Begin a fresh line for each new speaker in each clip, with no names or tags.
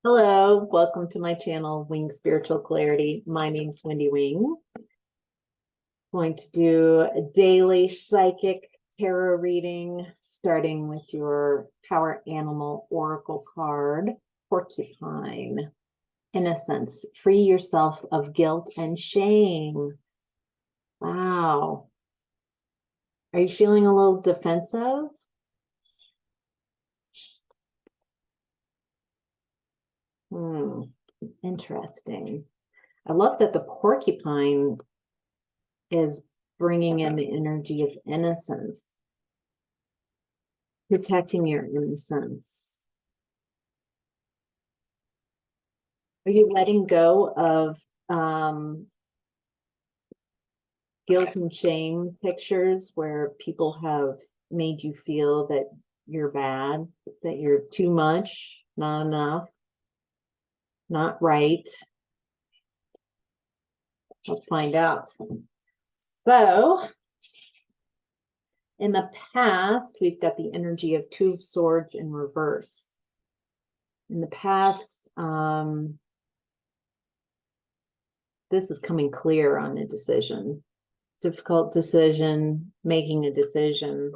Hello, welcome to my channel, Wing Spiritual Clarity. My name's Wendy Wing. Going to do a daily psychic tarot reading, starting with your power animal oracle card, Porcupine. Innocence, free yourself of guilt and shame. Wow. Are you feeling a little defensive? Interesting. I love that the porcupine is bringing in the energy of innocence, protecting your innocence. Are you letting go of guilt and shame pictures where people have made you feel that you're bad, that you're too much, not enough, not right? Let's find out. So, in the past, we've got the energy of Two of Swords in reverse. In the past, this is coming clear on a decision. Difficult decision, making a decision.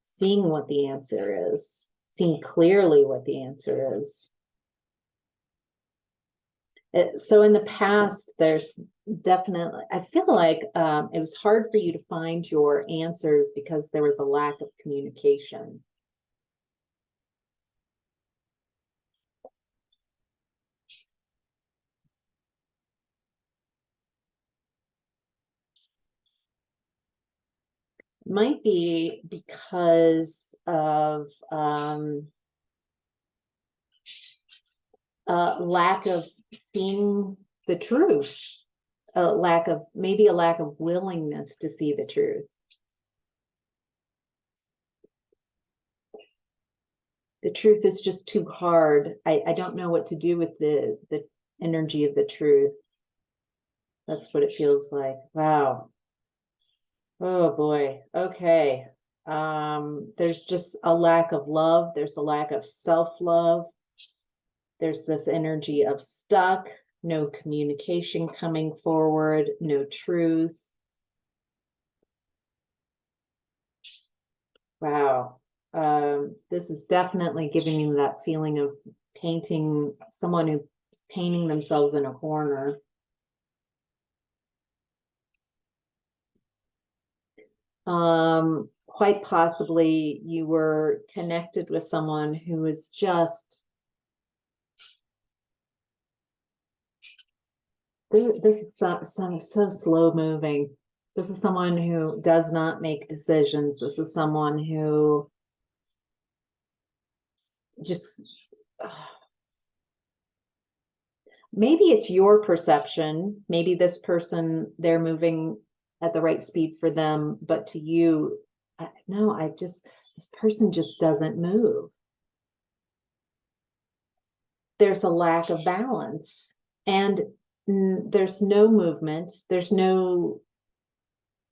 Seeing what the answer is. Seeing clearly what the answer is. So in the past, there's definitely, I feel like it was hard for you to find your answers because there was a lack of communication. Might be because of lack of seeing the truth, maybe a lack of willingness to see the truth. The truth is just too hard. I don't know what to do with the energy of the truth. That's what it feels like. Wow. Oh boy. Okay. There's just a lack of love. There's a lack of self-love. There's this energy of stuck, no communication coming forward, no truth. Wow. This is definitely giving you that feeling of someone who's painting themselves in a corner. Quite possibly you were connected with someone who is just, this is so slow moving. This is someone who does not make decisions. This is someone who just, maybe it's your perception. Maybe this person, they're moving at the right speed for them, but to you, no, this person just doesn't move. There's a lack of balance, and there's no movement, there's no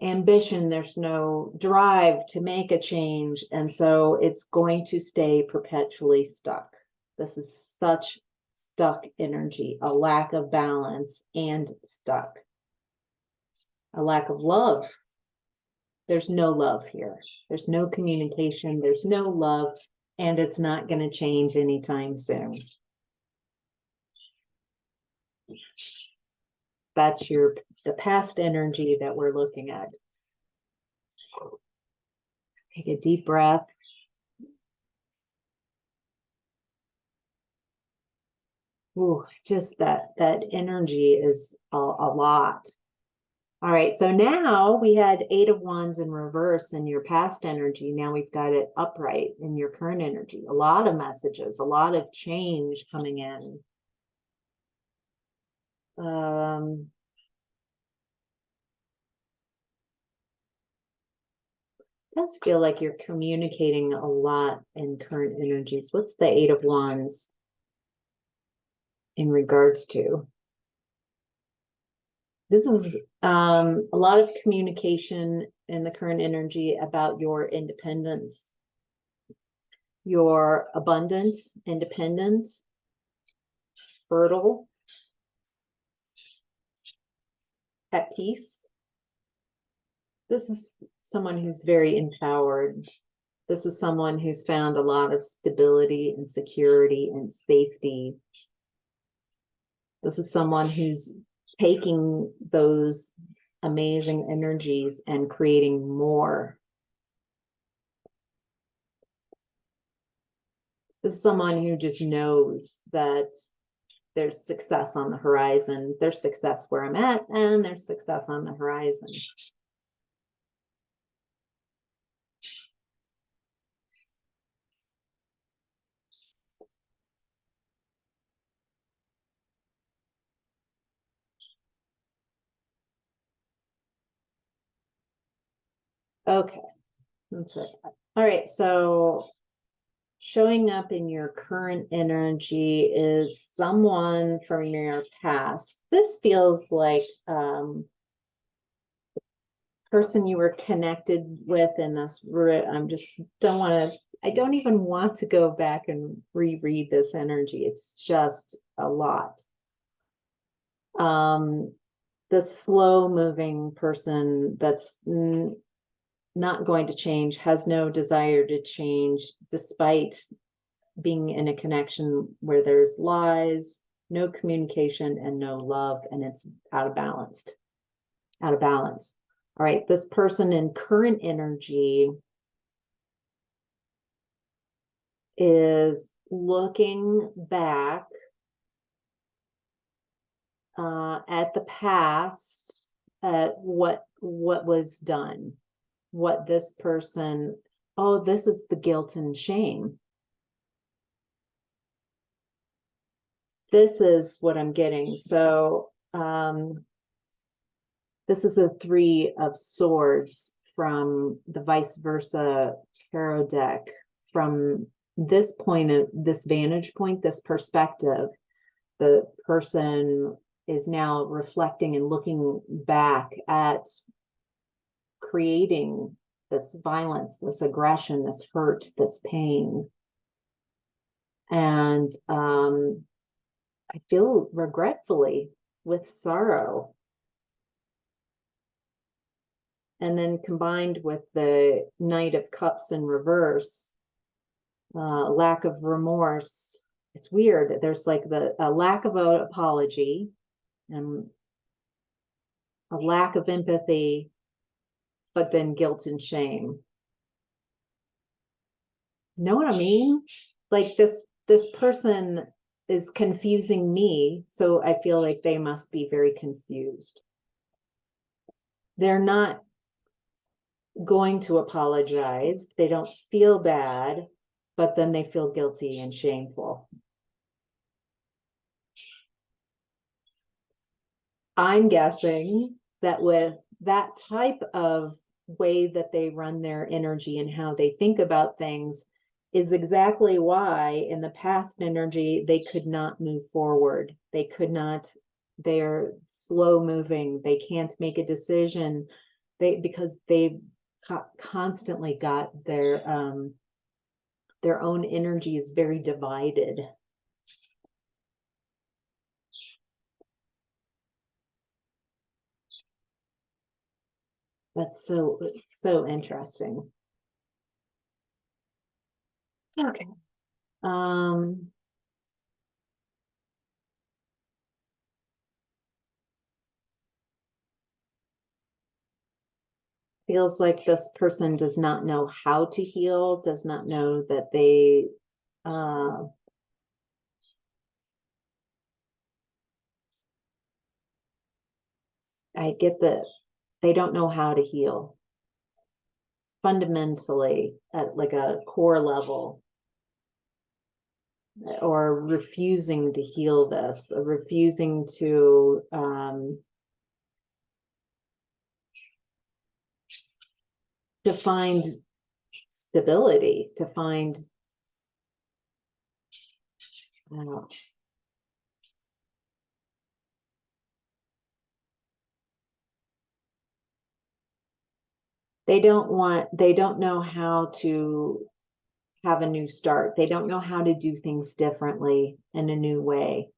ambition, there's no drive to make a change, and so it's going to stay perpetually stuck. This is such stuck energy, a lack of balance and stuck. A lack of love. There's no love here. There's no communication. There's no love, and it's not going to change anytime soon. That's the past energy that we're looking at. Take a deep breath. Ooh, just that energy is a lot. All right, so now we had 8 of Wands in reverse in your past energy. Now we've got it upright in your current energy. A lot of messages, a lot of change coming in. Does feel like you're communicating a lot in current energies. What's the 8 of Wands in regards to? This is a lot of communication in the current energy about your independence. You're abundant, independent, fertile, at peace. This is someone who's very empowered. This is someone who's found a lot of stability and security and safety. This is someone who's taking those amazing energies and creating more. This is someone who just knows that there's success on the horizon. There's success where I'm at, and there's success on the horizon. Okay, that's it. All right, so showing up in your current energy is someone from your past. This feels like person you were connected with in this. I don't even want to go back and reread this energy. It's just a lot. The slow moving person that's not going to change, has no desire to change, despite being in a connection where there's lies, no communication, and no love, and it's out of balance. All right, this person in current energy is looking back at the past, at what was done, what this person, oh, this is the guilt and shame. This is what I'm getting. So this is the Three of Swords from the vice versa tarot deck. From this point of this vantage point, this perspective, the person is now reflecting and looking back at creating this violence, this aggression, this hurt, this pain. And I feel regretfully, with sorrow. And then combined with the Knight of Cups in reverse, lack of remorse. It's weird. There's like a lack of an apology and a lack of empathy, but then guilt and shame. Know what I mean? Like this person is confusing me, so I feel like they must be very confused. They're not going to apologize. They don't feel bad, but then they feel guilty and shameful. I'm guessing that with that type of way that they run their energy and how they think about things is exactly why in the past energy they could not move forward. They could not, they're slow moving. They can't make a decision because they've constantly got their own energy is very divided. That's so interesting. Okay. Feels like this person does not know how to heal, does not know that they I get that they don't know how to heal fundamentally at like a core level, or refusing to heal this, or refusing to find stability, to find, I don't know, they don't know how to have a new start. They don't know how to do things differently in a new way.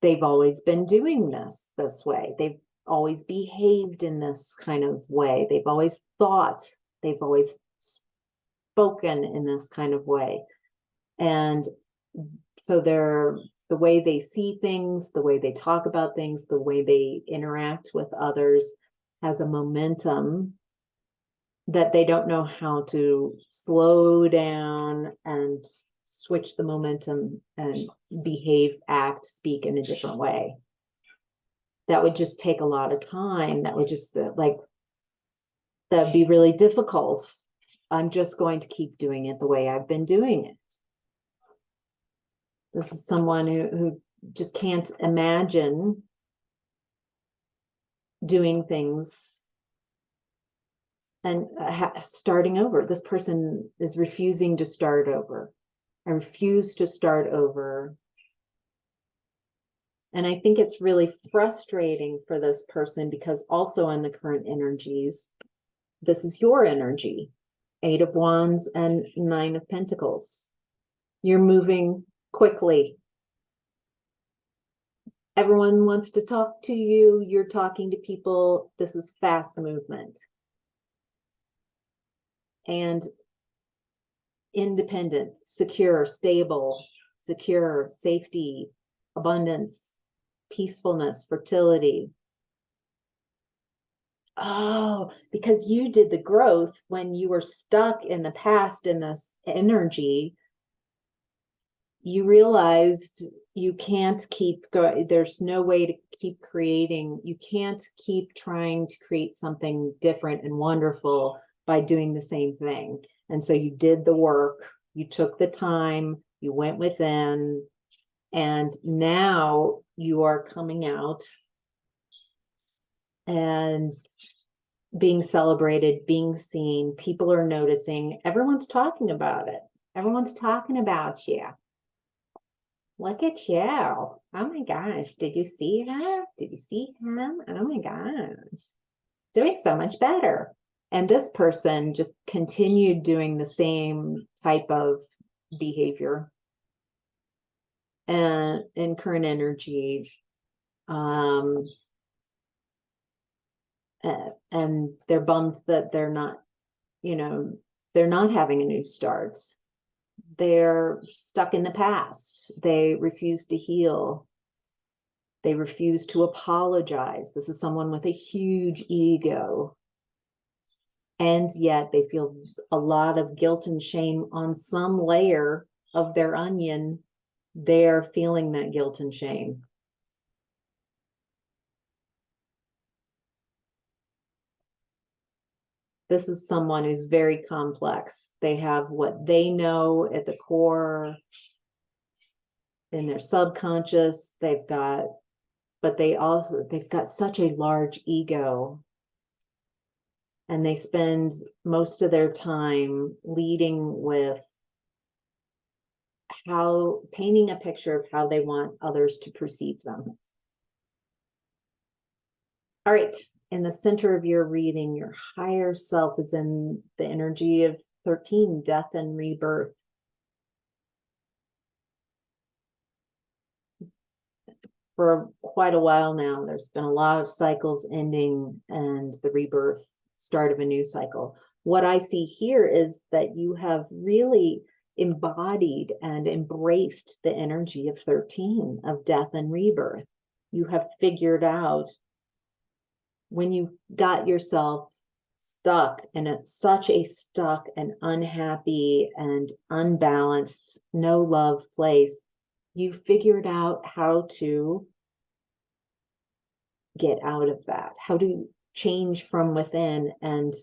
They've always been doing this way. They've always behaved in this kind of way. They've always thought, they've always spoken in this kind of way. And so the way they see things, the way they talk about things, the way they interact with others has a momentum that they don't know how to slow down and switch the momentum and behave, act, speak in a different way. That would just take a lot of time. That would just that'd be really difficult. I'm just going to keep doing it the way I've been doing it. This is someone who just can't imagine doing things and starting over. This person is refusing to start over. I refuse to start over. And I think it's really frustrating for this person because also in the current energies, this is your energy, 8 of Wands and 9 of Pentacles. You're moving quickly. Everyone wants to talk to you. You're talking to people. This is fast movement. And independent, secure, stable, secure, safety, abundance, peacefulness, fertility. Oh, because you did the growth when you were stuck in the past in this energy. You realized you can't keep going. There's no way to keep creating. You can't keep trying to create something different and wonderful by doing the same thing. And so you did the work, you took the time, you went within, and now you are coming out and being celebrated, being seen. People are noticing. Everyone's talking about it. Everyone's talking about you. Look at you. Oh my gosh. Did you see her? Did you see him? Oh my gosh. Doing so much better. And this person just continued doing the same type of behavior. And in current energy, and they're bummed that they're not, they're not having a new start. They're stuck in the past. They refuse to heal. They refuse to apologize. This is someone with a huge ego. And yet they feel a lot of guilt and shame on some layer of their onion. They're feeling that guilt and shame. This is someone who's very complex. They have what they know at the core in their subconscious. They've got such a large ego. And they spend most of their time leading with painting a picture of how they want others to perceive them. All right. In the center of your reading, your higher self is in the energy of 13, death and rebirth. For quite a while now, there's been a lot of cycles ending and the rebirth, start of a new cycle. What I see here is that you have really embodied and embraced the energy of 13, of death and rebirth. You have figured out when you got yourself stuck in such a stuck and unhappy and unbalanced, no love place, you figured out how to get out of that, how to change from within and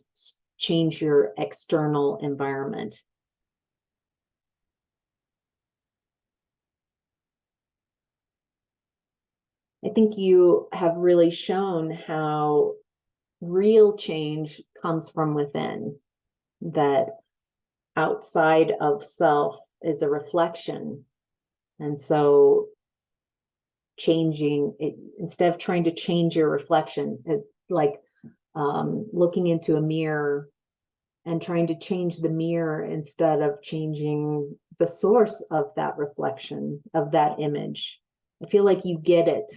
change your external environment. I think you have really shown how real change comes from within, that outside of self is a reflection. And so changing it, instead of trying to change your reflection, looking into a mirror and trying to change the mirror instead of changing the source of that reflection, of that image. I feel like you get it.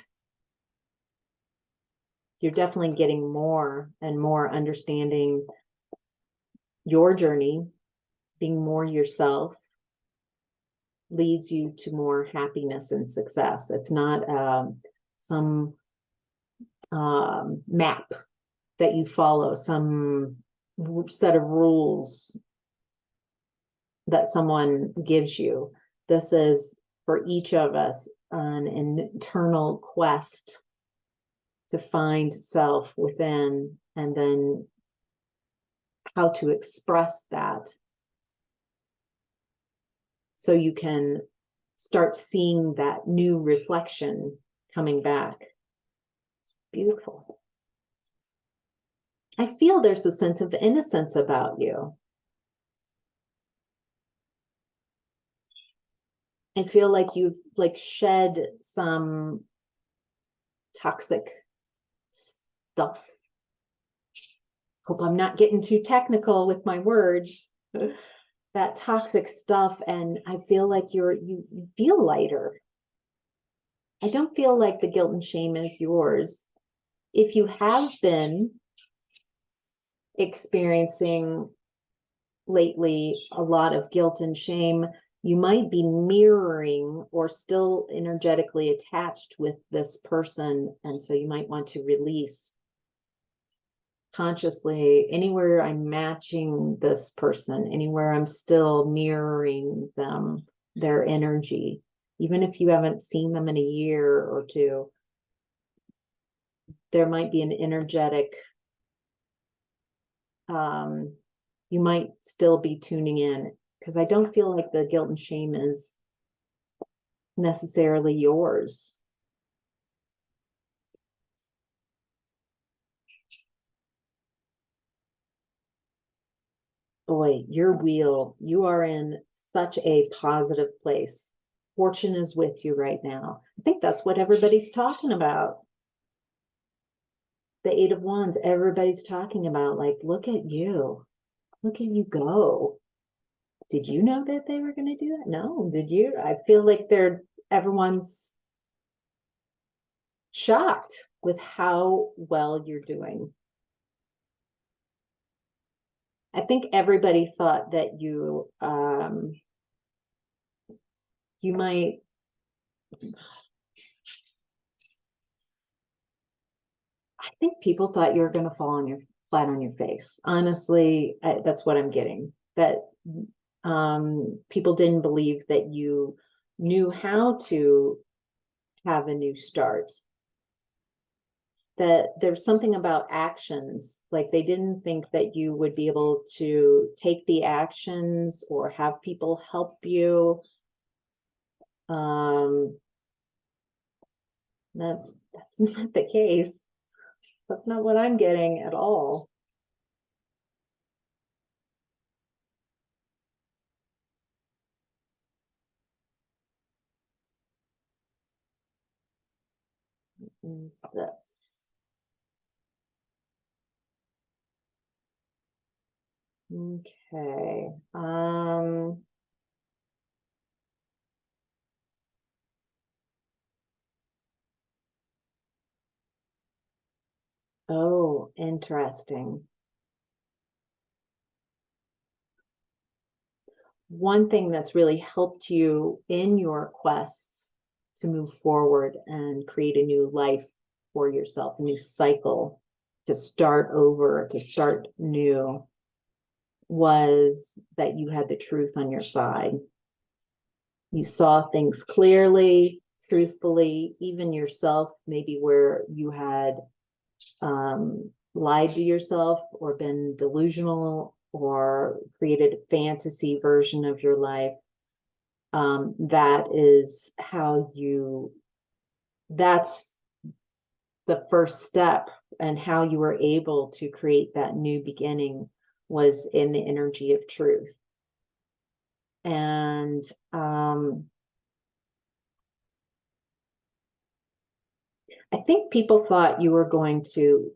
You're definitely getting more and more understanding your journey, being more yourself leads you to more happiness and success. It's not some map that you follow, some set of rules that someone gives you. This is for each of us an internal quest to find self within, and then how to express that so you can start seeing that new reflection coming back. It's beautiful. I feel there's a sense of innocence about you. I feel like you've shed some toxic stuff. Hope I'm not getting too technical with my words. That toxic stuff, and I feel like you feel lighter. I don't feel like the guilt and shame is yours. If you have been experiencing lately a lot of guilt and shame, you might be mirroring or still energetically attached with this person, and so you might want to release consciously. Anywhere I'm matching this person, anywhere I'm still mirroring them, their energy, even if you haven't seen them in a year or two, there might be an energetic, you might still be tuning in, because I don't feel like the guilt and shame is necessarily yours. Boy, your wheel, you are in such a positive place. Fortune is with you right now. I think that's what everybody's talking about. The Eight of Wands, everybody's talking about, like, look at you. Look at you go. Did you know that they were going to do that? No, did you? I feel like everyone's shocked with how well you're doing. I think everybody thought that you might, I think people thought you were going to fall on your flat on your face. Honestly, that's what I'm getting. That people didn't believe that you knew how to have a new start. That there's something about actions, like they didn't think that you would be able to take the actions or have people help you. That's not the case. That's not what I'm getting at all. This. Okay. Oh, interesting. One thing that's really helped you in your quest to move forward and create a new life for yourself, a new cycle, to start over, to start new, was that you had the truth on your side. You saw things clearly, truthfully, even yourself, maybe where you had lied to yourself or been delusional or created a fantasy version of your life. That is how that's the first step, and how you were able to create that new beginning was in the energy of truth. And I think people thought you were going to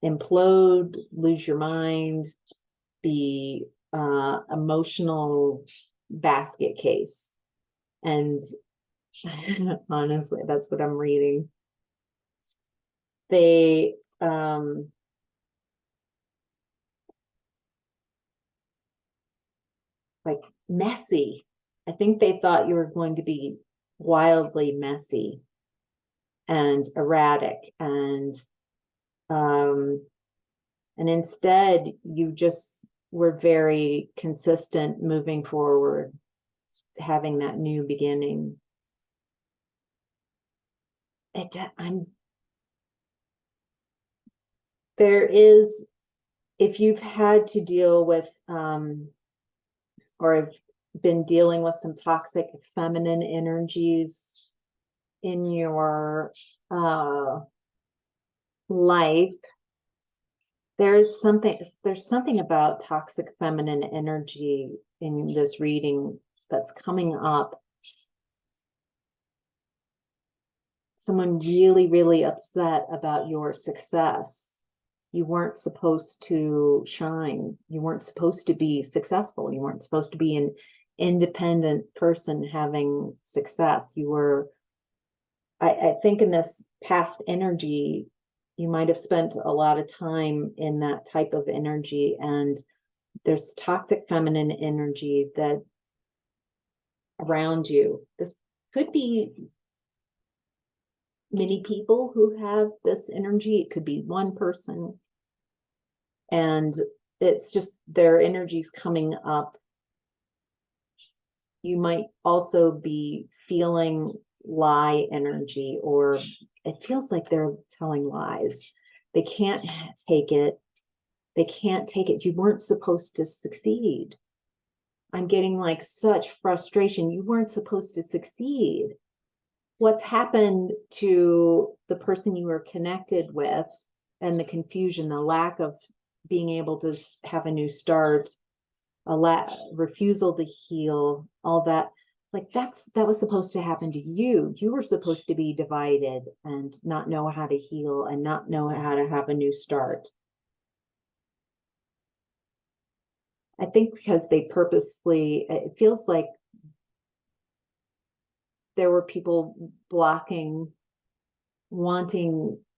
implode, lose your mind, the emotional basket case. And honestly, that's what I'm reading. They like messy. I think they thought you were going to be wildly messy and erratic, and instead you just were very consistent moving forward, having that new beginning. There is, if you've had to deal with or have been dealing with some toxic feminine energies in your life, there's something about toxic feminine energy in this reading that's coming up. Someone really, really upset about your success. You weren't supposed to shine. You weren't supposed to be successful. You weren't supposed to be an independent person having success. You were, I think in this past energy, you might have spent a lot of time in that type of energy, and there's toxic feminine energy that around you. This could be many people who have this energy. It could be one person. And it's just their energy's coming up. You might also be feeling lie energy, or it feels like they're telling lies. They can't take it. They can't take it. You weren't supposed to succeed. I'm getting like such frustration. You weren't supposed to succeed. What's happened to the person you were connected with, and the confusion, the lack of being able to have a new start, refusal to heal, all that, like that was supposed to happen to you. You were supposed to be divided and not know how to heal and not know how to have a new start. I think because they purposely, it feels like there were people wanting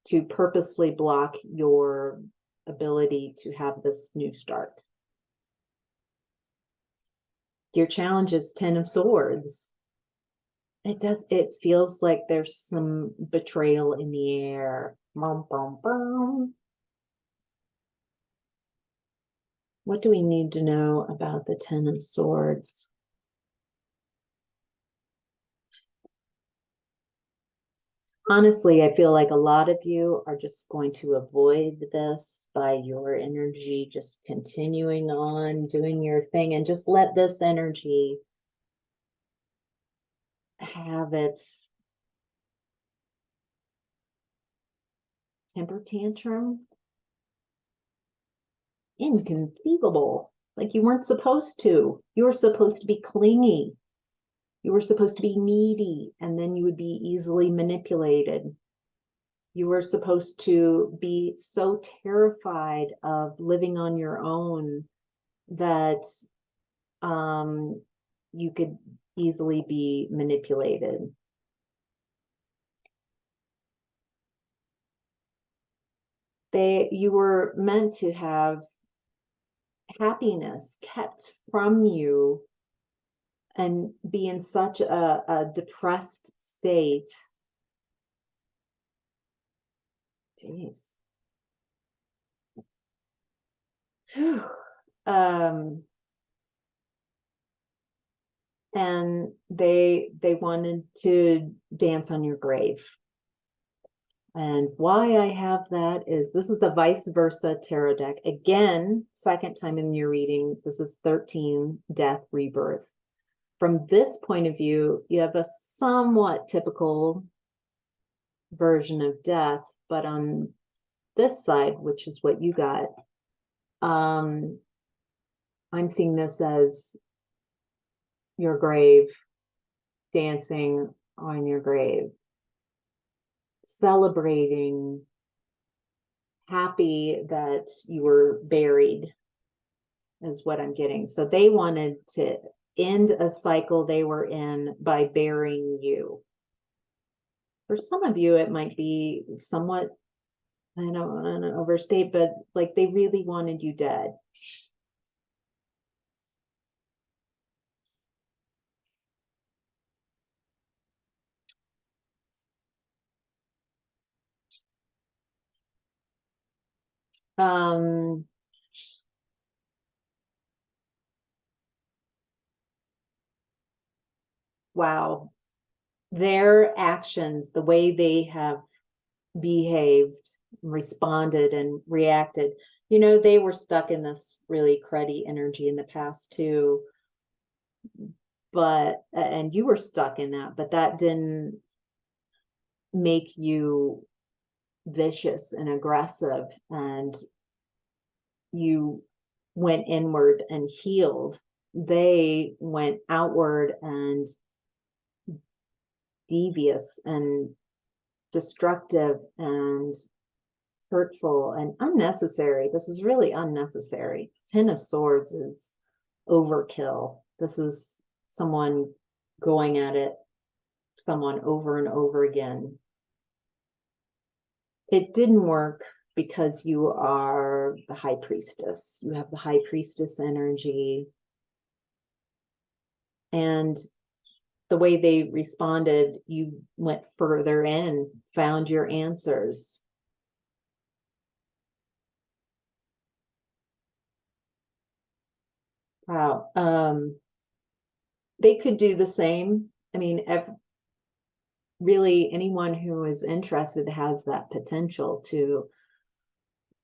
to purposely block your ability to have this new start. Your challenge is 10 of Swords. It feels like there's some betrayal in the air. Bum, bum, bum. What do we need to know about the 10 of Swords? Honestly, I feel like a lot of you are just going to avoid this by your energy, just continuing on doing your thing, and just let this energy have its temper tantrum. Inconceivable. Like you weren't supposed to. You were supposed to be clingy. You were supposed to be needy, and then you would be easily manipulated. You were supposed to be so terrified of living on your own that you could easily be manipulated. You were meant to have happiness kept from you and be in such a depressed state. Jeez. And they wanted to dance on your grave. And why I have that is, this is the vice versa tarot deck. Again, second time in your reading, this is 13, death, rebirth. From this point of view, you have a somewhat typical version of death, but on this side, which is what you got, I'm seeing this as your grave, dancing on your grave, celebrating, happy that you were buried is what I'm getting. So they wanted to end a cycle they were in by burying you. For some of you, it might be somewhat, I don't want to overstate, but like they really wanted you dead. Wow. Their actions, the way they have behaved, responded, and reacted, you know, they were stuck in this really cruddy energy in the past too. But, and you were stuck in that, but that didn't make you vicious and aggressive, and you went inward and healed. They went outward and devious and destructive and hurtful and unnecessary. This is really unnecessary. 10 of Swords is overkill. This is someone going at it, someone over and over again. It didn't work because you are the High Priestess. You have the High Priestess energy. And the way they responded, you went further in, found your answers. Wow. They could do the same. I mean, really anyone who is interested has that potential to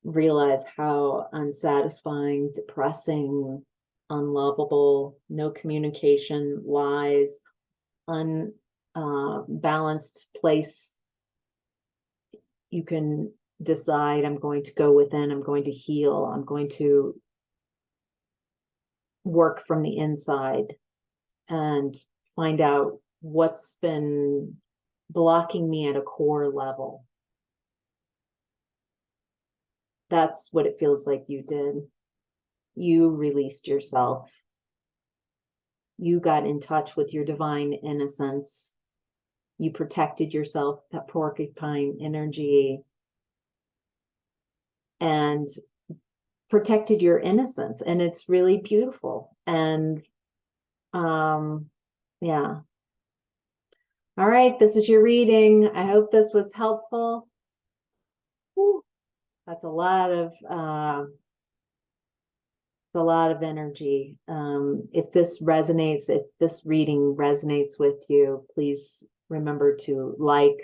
realize how unsatisfying, depressing, unlovable, no communication, lies, unbalanced place. You can decide, I'm going to go within, I'm going to heal, I'm going to work from the inside and find out what's been blocking me at a core level. That's what it feels like you did. You released yourself. You got in touch with your divine innocence. You protected yourself, that porcupine energy, and protected your innocence. And it's really beautiful. And yeah. All right, this is your reading. I hope this was helpful. Whew. That's a lot of energy. If this resonates, if this reading resonates with you, please remember to like,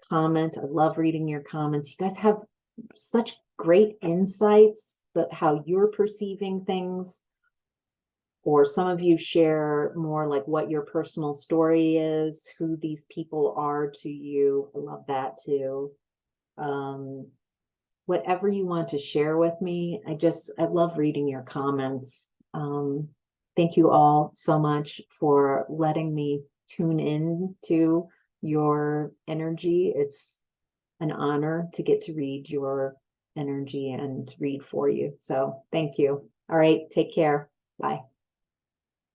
comment. I love reading your comments. You guys have such great insights that how you're perceiving things, or some of you share more like what your personal story is, who these people are to you. I love that too. Whatever you want to share with me, I love reading your comments. Thank you all so much for letting me tune in to your energy. It's an honor to get to read your energy and read for you. So thank you. All right, take care. Bye.